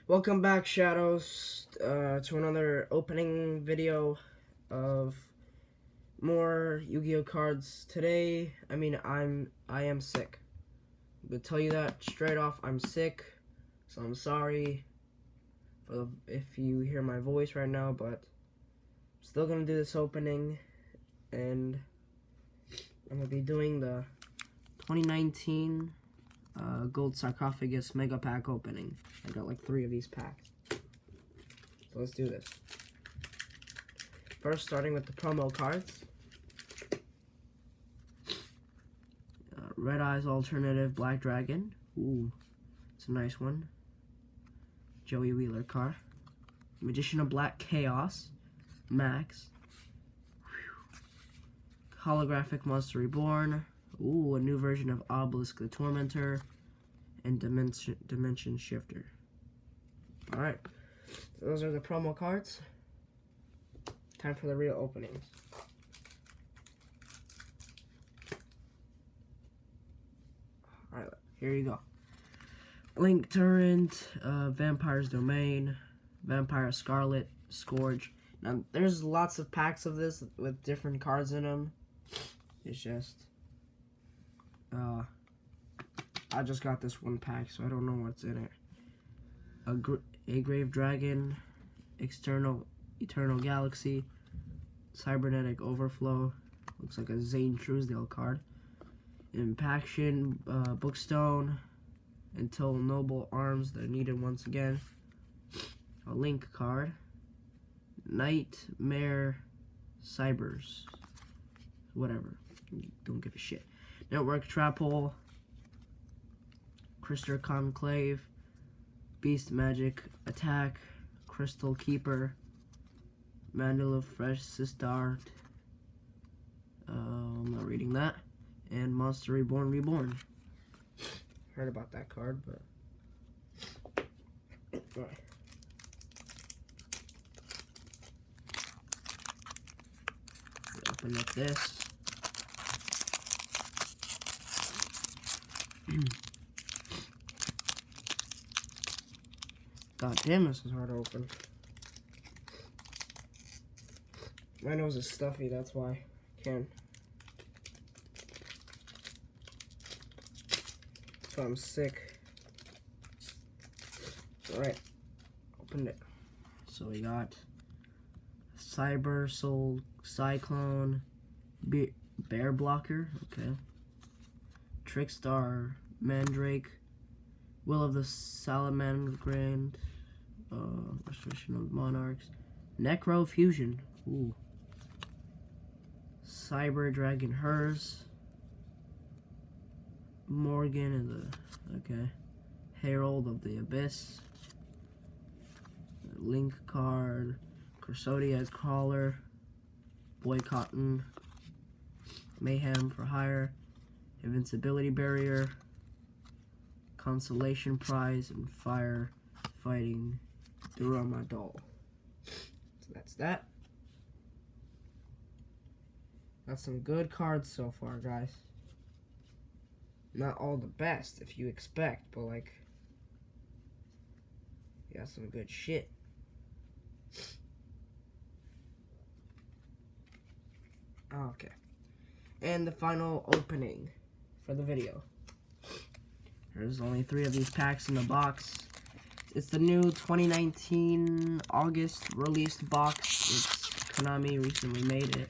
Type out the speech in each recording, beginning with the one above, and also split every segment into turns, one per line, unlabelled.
Welcome back, Shadows, to another opening video of more Yu-Gi-Oh cards. Today, I am sick. I'm gonna tell you that straight off. I'm sick, so I'm sorry if you hear my voice right now, but I'm still gonna do this opening, and I'm gonna be doing the 2019 Gold Sarcophagus Mega Pack opening. I got like 3 of these packs. So let's do this. First, starting with the promo cards. Red Eyes Alternative Black Dragon. Ooh, it's a nice one. Joey Wheeler card. Magician of Black Chaos. Max. Whew. Holographic Monster Reborn. Ooh, a new version of Obelisk the Tormentor. And Dimension Shifter. Alright. Those are the promo cards. Time for the real openings. Alright, here you go. Link Turret, Vampire's Domain, Vampire Scarlet, Scourge. Now, there's lots of packs of this with different cards in them. It's just... I just got this one pack, so I don't know what's in it. A Grave Dragon, Eternal Galaxy, Cybernetic Overflow, looks like a Zane Truesdale card. Impaction, Bookstone, Until Noble Arms, they're needed once again. A Link card, Nightmare Cybers, whatever, don't give a shit. Network Trap Hole, Crystal Conclave, Beast Magic Attack, Crystal Keeper, Mandala Fresh Sistar, I'm not reading that, and Monster Reborn. Heard about that card, but... Alright. Open up this. God damn, this is hard to open. My nose is stuffy, that's why I can't. That's why I'm sick. Alright, opened it. So we got Cyber Soul Cyclone, Bear Blocker, okay. Trickstar Mandrake, Will of the Salamandrian, Restoration of Monarchs, Necro Fusion, ooh. Cyber Dragon Hers, Morgan and the, okay. Herald of the Abyss, Link card, Crusodia Crawler, Boycotton, Mayhem for Hire, Invincibility Barrier, Consolation Prize, and Fire Fighting Duramadol. So that's that. Got some good cards so far, guys. Not all the best, if you expect, but like, got some good shit. Okay. And the final opening for the video. There's only 3 of these packs in the box. It's the new 2019 August released box. It's Konami recently made it.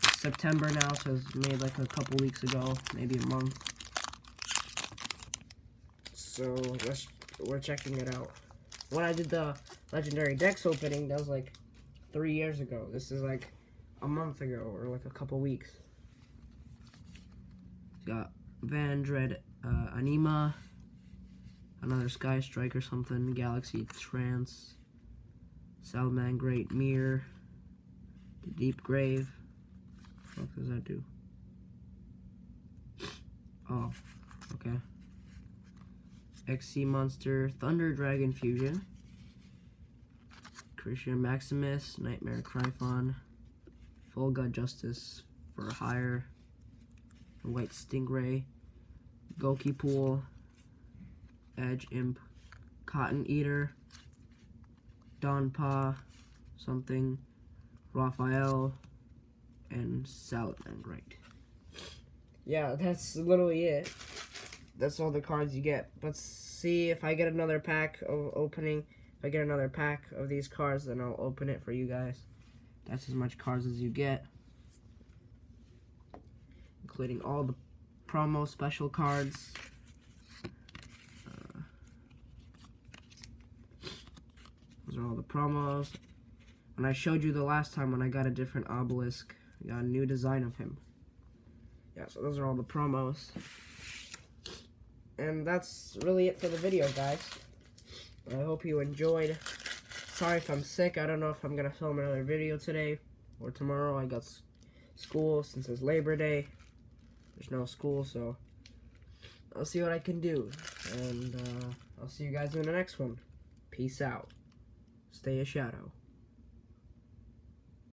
It's September now, so it's made like a couple weeks ago, maybe a month. So we're checking it out. When I did the Legendary Dex opening, that was like 3 years ago. This is like a month ago, or like a couple weeks. Got Vandred Anima, another Sky Strike or something, Galaxy Trance, Salman Great Mirror, the Deep Grave. What does that do? Oh, okay. XC Monster, Thunder Dragon Fusion, Christian Maximus, Nightmare Cryphon, Full God Justice for Hire, White Stingray, Goki Pool, Edge Imp, Cotton Eater, Donpa, something, Raphael, and Saladin, right? Yeah, that's literally it. That's all the cards you get. Let's see if I get another pack of opening. If I get another pack of these cards, then I'll open it for you guys. That's as much cards as you get, including all the promo special cards. Those are all the promos. When I showed you the last time when I got a different obelisk, I got a new design of him. Yeah, so those are all the promos. And that's really it for the video, guys. I hope you enjoyed. Sorry if I'm sick. I don't know if I'm going to film another video today or tomorrow. I got school since it's Labor Day. There's no school, so I'll see what I can do. And I'll see you guys in the next one. Peace out. Stay a shadow.